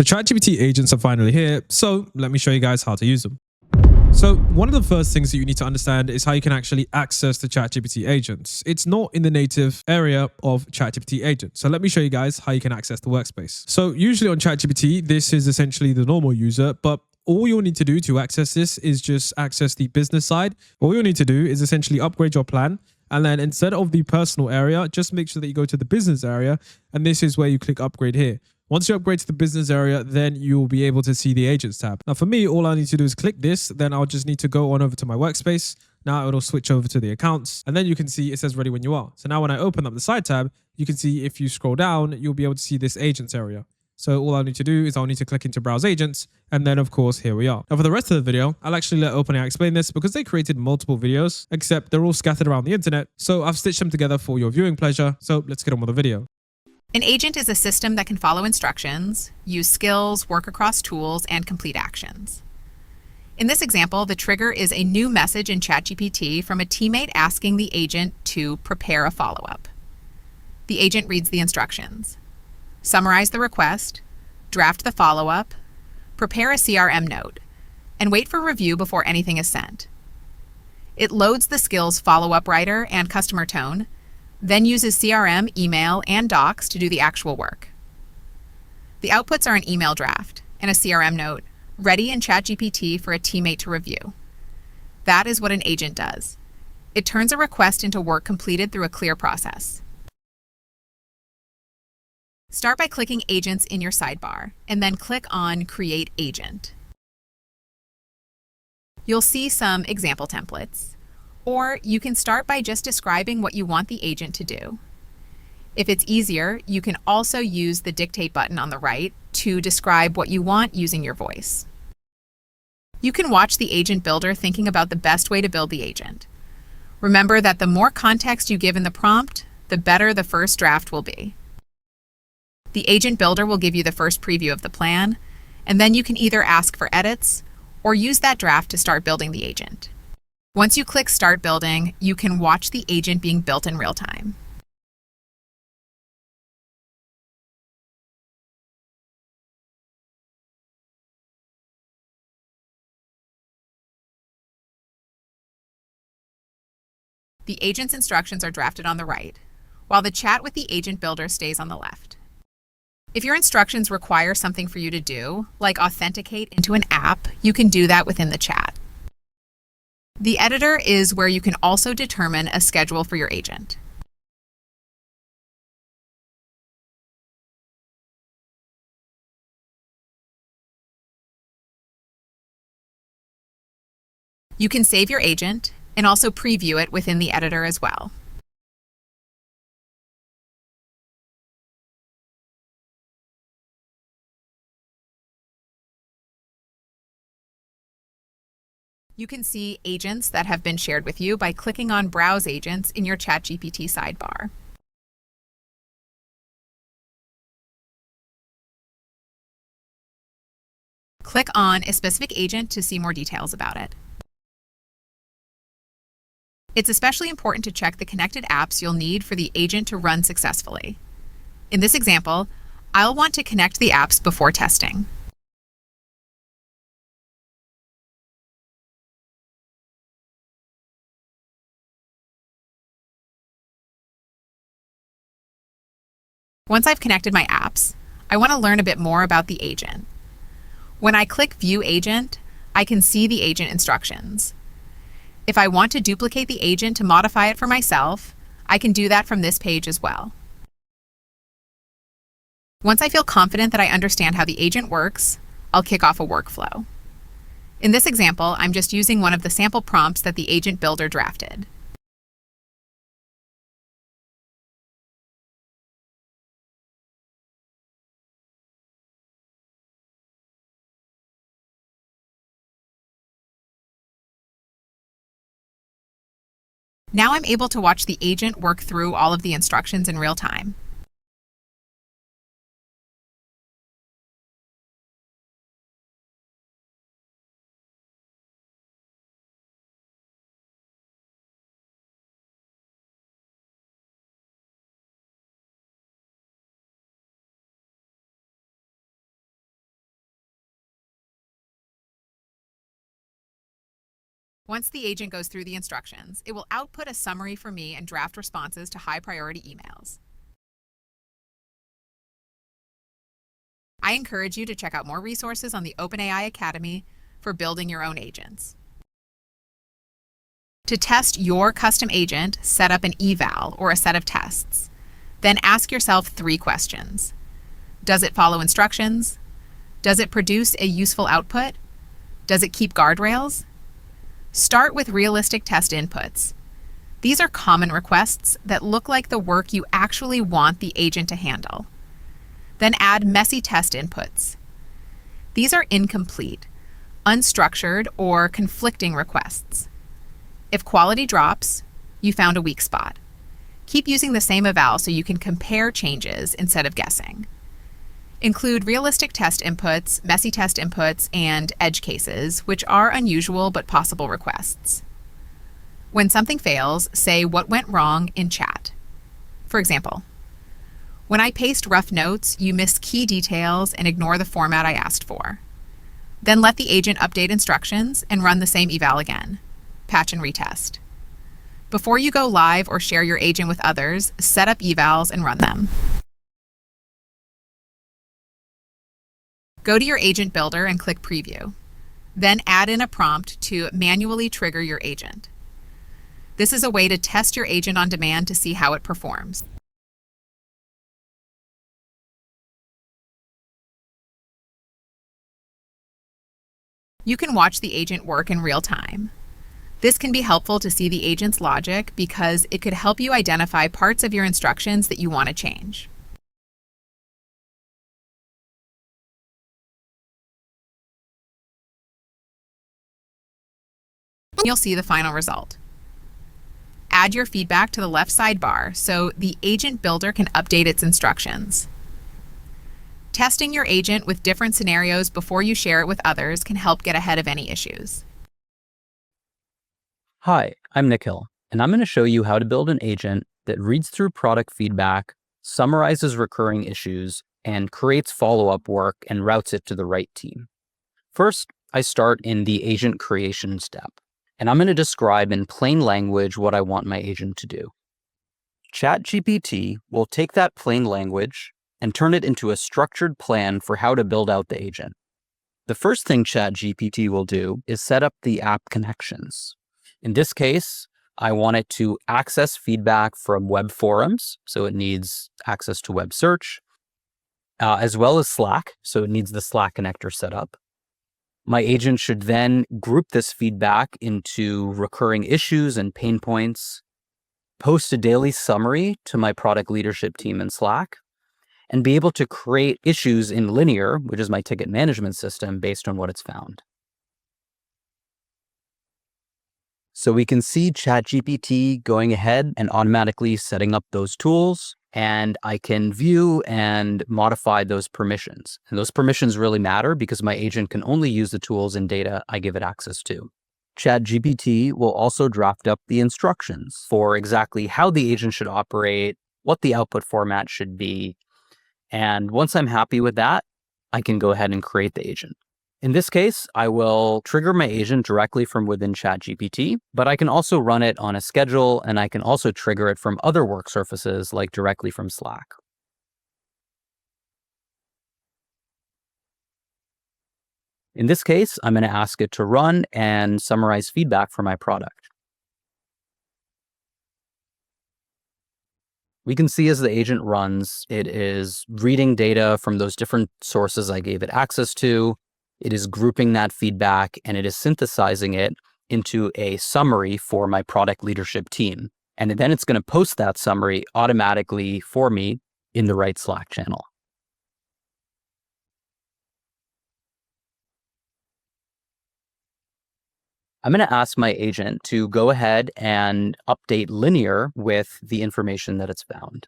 The ChatGPT agents are finally here, so let me show you guys how to use them. So one of the first things that you need to understand is how you can actually access the ChatGPT agents. It's not in the native area of ChatGPT Agent. So let me show you guys how you can access the workspace. So usually on ChatGPT, this is essentially the normal user, but all you'll need to do to access this is just access the business side. All you'll need to do is essentially upgrade your plan. And then instead of the personal area, just make sure that you go to the business area. And this is where you click upgrade here. Once you upgrade to the business area, then you'll be able to see the agents tab. Now for me, all I need to do is click this. Then I'll just need to go on over to my workspace. Now it'll switch over to the accounts. And then you can see it says ready when you are. So now when I open up the side tab, you can see if you scroll down, you'll be able to see this agents area. So all I need to do is I'll need to click into browse agents. And then of course, here we are. Now for the rest of the video, I'll actually let OpenAI explain this because they created multiple videos, except they're all scattered around the internet. So I've stitched them together for your viewing pleasure. So let's get on with the video. An agent is a system that can follow instructions, use skills, work across tools, and complete actions. In this example, the trigger is a new message in ChatGPT from a teammate asking the agent to prepare a follow-up. The agent reads the instructions. Summarize the request, draft the follow-up, prepare a CRM note, and wait for review before anything is sent. It loads the skills follow-up writer and customer tone, then uses CRM, email, and docs to do the actual work. The outputs are an email draft and a CRM note ready in ChatGPT for a teammate to review. That is what an agent does. It turns a request into work completed through a clear process. Start by clicking Agents in your sidebar, and then click on Create Agent. You'll see some example templates, or you can start by just describing what you want the agent to do. If it's easier, you can also use the Dictate button on the right to describe what you want using your voice. You can watch the agent builder thinking about the best way to build the agent. Remember that the more context you give in the prompt, the better the first draft will be. The agent builder will give you the first preview of the plan, and then you can either ask for edits or use that draft to start building the agent. Once you click Start Building, you can watch the agent being built in real time. The agent's instructions are drafted on the right, while the chat with the agent builder stays on the left. If your instructions require something for you to do, like authenticate into an app, you can do that within the chat. The editor is where you can also determine a schedule for your agent. You can save your agent and also preview it within the editor as well. You can see agents that have been shared with you by clicking on Browse Agents in your ChatGPT sidebar. Click on a specific agent to see more details about it. It's especially important to check the connected apps you'll need for the agent to run successfully. In this example, I'll want to connect the apps before testing. Once I've connected my apps, I want to learn a bit more about the agent. When I click View Agent, I can see the agent instructions. If I want to duplicate the agent to modify it for myself, I can do that from this page as well. Once I feel confident that I understand how the agent works, I'll kick off a workflow. In this example, I'm just using one of the sample prompts that the agent builder drafted. Now I'm able to watch the agent work through all of the instructions in real time. Once the agent goes through the instructions, it will output a summary for me and draft responses to high-priority emails. I encourage you to check out more resources on the OpenAI Academy for building your own agents. To test your custom agent, set up an eval or a set of tests. Then ask yourself 3 questions. Does it follow instructions? Does it produce a useful output? Does it keep guardrails? Start with realistic test inputs. These are common requests that look like the work you actually want the agent to handle. Then add messy test inputs. These are incomplete, unstructured, or conflicting requests. If quality drops, you found a weak spot. Keep using the same eval so you can compare changes instead of guessing. Include realistic test inputs, messy test inputs, and edge cases, which are unusual but possible requests. When something fails, say what went wrong in chat. For example, when I paste rough notes, you miss key details and ignore the format I asked for. Then let the agent update instructions and run the same eval again. Patch and retest. Before you go live or share your agent with others, set up evals and run them. Go to your agent builder and click Preview. Then add in a prompt to manually trigger your agent. This is a way to test your agent on demand to see how it performs. You can watch the agent work in real time. This can be helpful to see the agent's logic because it could help you identify parts of your instructions that you want to change. You'll see the final result. Add your feedback to the left sidebar so the agent builder can update its instructions. Testing your agent with different scenarios before you share it with others can help get ahead of any issues. Hi, I'm Nikhil, and I'm going to show you how to build an agent that reads through product feedback, summarizes recurring issues, and creates follow-up work and routes it to the right team. First, I start in the agent creation step, and I'm going to describe in plain language what I want my agent to do. ChatGPT will take that plain language and turn it into a structured plan for how to build out the agent. The first thing ChatGPT will do is set up the app connections. In this case, I want it to access feedback from web forums, so it needs access to web search, as well as Slack, so it needs the Slack connector set up. My agent should then group this feedback into recurring issues and pain points, post a daily summary to my product leadership team in Slack, and be able to create issues in Linear, which is my ticket management system, based on what it's found. So we can see ChatGPT going ahead and automatically setting up those tools, and I can view and modify those permissions. And those permissions really matter because my agent can only use the tools and data I give it access to. ChatGPT will also draft up the instructions for exactly how the agent should operate, what the output format should be. And once I'm happy with that, I can go ahead and create the agent. In this case, I will trigger my agent directly from within ChatGPT, but I can also run it on a schedule, and I can also trigger it from other work surfaces, like directly from Slack. In this case, I'm going to ask it to run and summarize feedback for my product. We can see as the agent runs, it is reading data from those different sources I gave it access to. It is grouping that feedback, and it is synthesizing it into a summary for my product leadership team. And then it's going to post that summary automatically for me in the right Slack channel. I'm going to ask my agent to go ahead and update Linear with the information that it's found.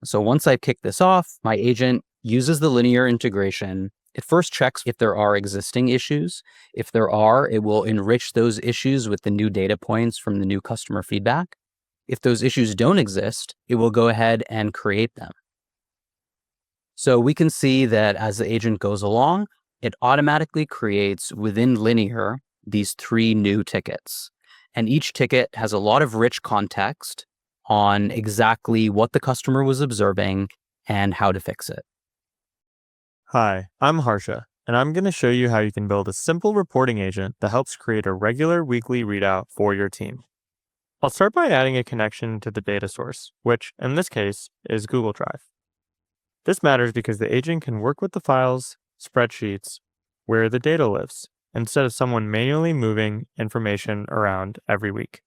So once I kick this off, my agent uses the Linear integration. It first checks if there are existing issues. If there are, it will enrich those issues with the new data points from the new customer feedback. If those issues don't exist, it will go ahead and create them. So we can see that as the agent goes along, it automatically creates within Linear these 3 new tickets. and each ticket has a lot of rich context on exactly what the customer was observing and how to fix it. Hi, I'm Harsha, and I'm going to show you how you can build a simple reporting agent that helps create a regular weekly readout for your team. I'll start by adding a connection to the data source, which, in this case, is Google Drive. This matters because the agent can work with the files, spreadsheets, where the data lives, instead of someone manually moving information around every week.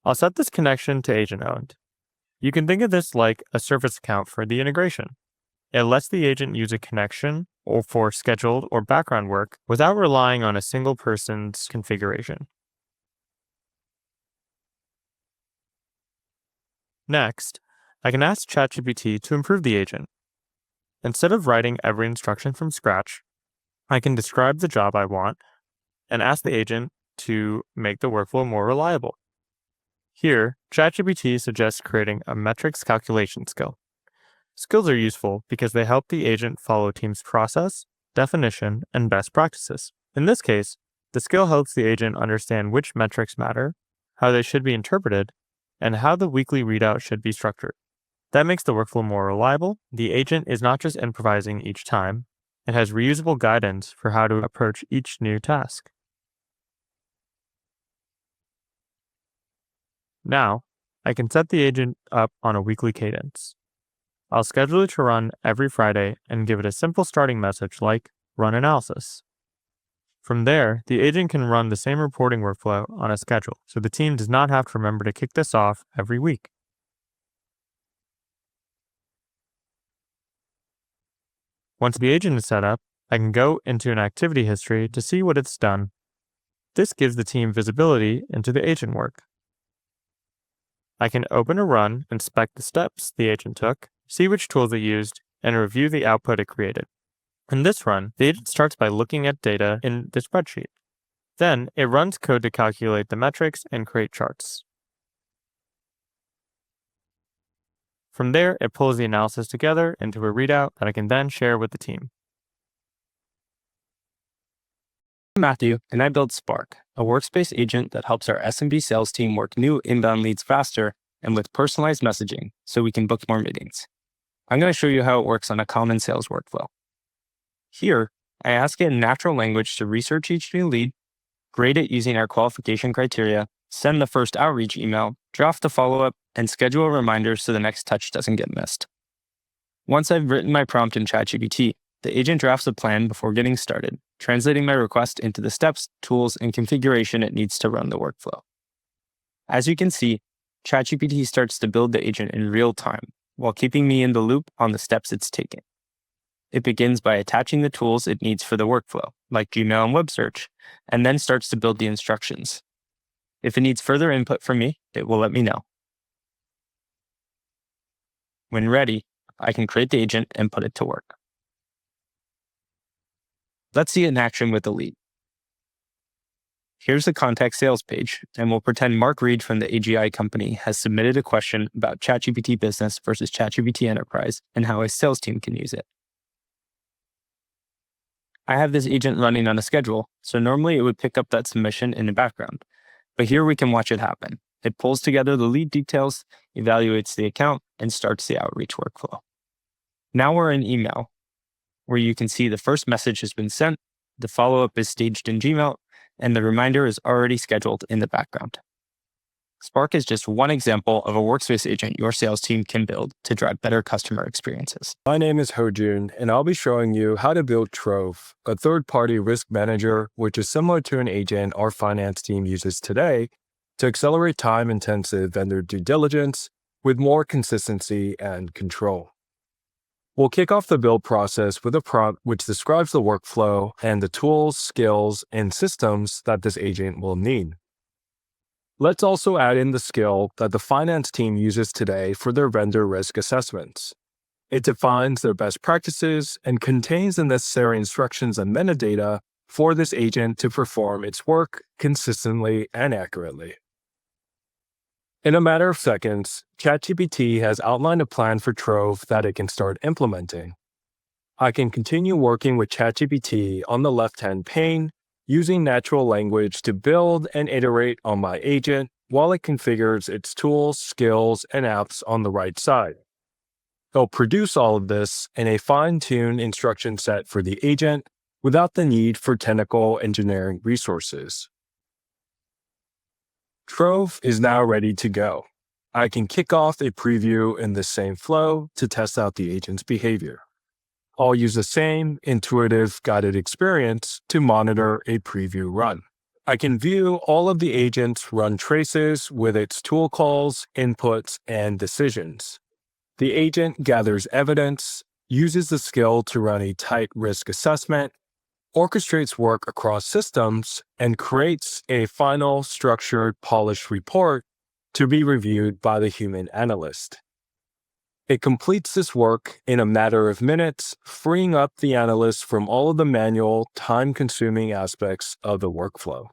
I'll set this connection to agent-owned. You can think of this like a service account for the integration. It lets the agent use a connection or for scheduled or background work without relying on a single person's configuration. Next, I can ask ChatGPT to improve the agent. Instead of writing every instruction from scratch, I can describe the job I want and ask the agent to make the workflow more reliable. Here, ChatGPT suggests creating a metrics calculation skill. Skills are useful because they help the agent follow team's process, definition, and best practices. In this case, the skill helps the agent understand which metrics matter, how they should be interpreted, and how the weekly readout should be structured. That makes the workflow more reliable. The agent is not just improvising each time, it has reusable guidance for how to approach each new task. Now, I can set the agent up on a weekly cadence. I'll schedule it to run every Friday and give it a simple starting message like run analysis. From there, the agent can run the same reporting workflow on a schedule, so the team does not have to remember to kick this off every week. Once the agent is set up, I can go into an activity history to see what it's done. This gives the team visibility into the agent work. I can open a run, inspect the steps the agent took, see which tools it used, and review the output it created. In this run, the agent starts by looking at data in the spreadsheet. Then, it runs code to calculate the metrics and create charts. From there, it pulls the analysis together into a readout that I can then share with the team. I'm Matthew, and I built Spark, a Workspace agent that helps our SMB sales team work new inbound leads faster and with personalized messaging so we can book more meetings. I'm going to show you how it works on a common sales workflow. Here, I ask it in natural language to research each new lead, grade it using our qualification criteria, send the first outreach email, draft the follow-up, and schedule a reminder so the next touch doesn't get missed. Once I've written my prompt in ChatGPT, the agent drafts a plan before getting started, translating my request into the steps, tools, and configuration it needs to run the workflow. As you can see, ChatGPT starts to build the agent in real time, while keeping me in the loop on the steps it's taking. It begins by attaching the tools it needs for the workflow, like Gmail and web search, and then starts to build the instructions. If it needs further input from me, it will let me know. When ready, I can create the agent and put it to work. Let's see it in action with the lead. Here's the contact sales page, and we'll pretend Mark Reed from the AGI company has submitted a question about ChatGPT Business versus ChatGPT Enterprise and how his sales team can use it. I have this agent running on a schedule, so normally it would pick up that submission in the background. But here we can watch it happen. It pulls together the lead details, evaluates the account, and starts the outreach workflow. Now we're in email, where you can see the first message has been sent, the follow-up is staged in Gmail, and the reminder is already scheduled in the background. Spark is just one example of a Workspace agent your sales team can build to drive better customer experiences. My name is Hojun, and I'll be showing you how to build Trove, a third-party risk manager, which is similar to an agent our finance team uses today to accelerate time-intensive vendor due diligence with more consistency and control. We'll kick off the build process with a prompt which describes the workflow and the tools, skills, and systems that this agent will need. Let's also add in the skill that the finance team uses today for their vendor risk assessments. It defines their best practices and contains the necessary instructions and metadata for this agent to perform its work consistently and accurately. In a matter of seconds, ChatGPT has outlined a plan for Trove that it can start implementing. I can continue working with ChatGPT on the left-hand pane using natural language to build and iterate on my agent while it configures its tools, skills, and apps on the right side. It'll produce all of this in a fine-tuned instruction set for the agent without the need for technical engineering resources. Trove is now ready to go. I can kick off a preview in the same flow to test out the agent's behavior. I'll use the same intuitive guided experience to monitor a preview run. I can view all of the agent's run traces with its tool calls, inputs, and decisions. The agent gathers evidence, uses the skill to run a tight risk assessment, orchestrates work across systems, and creates a final, structured, polished report to be reviewed by the human analyst. It completes this work in a matter of minutes, freeing up the analyst from all of the manual, time-consuming aspects of the workflow.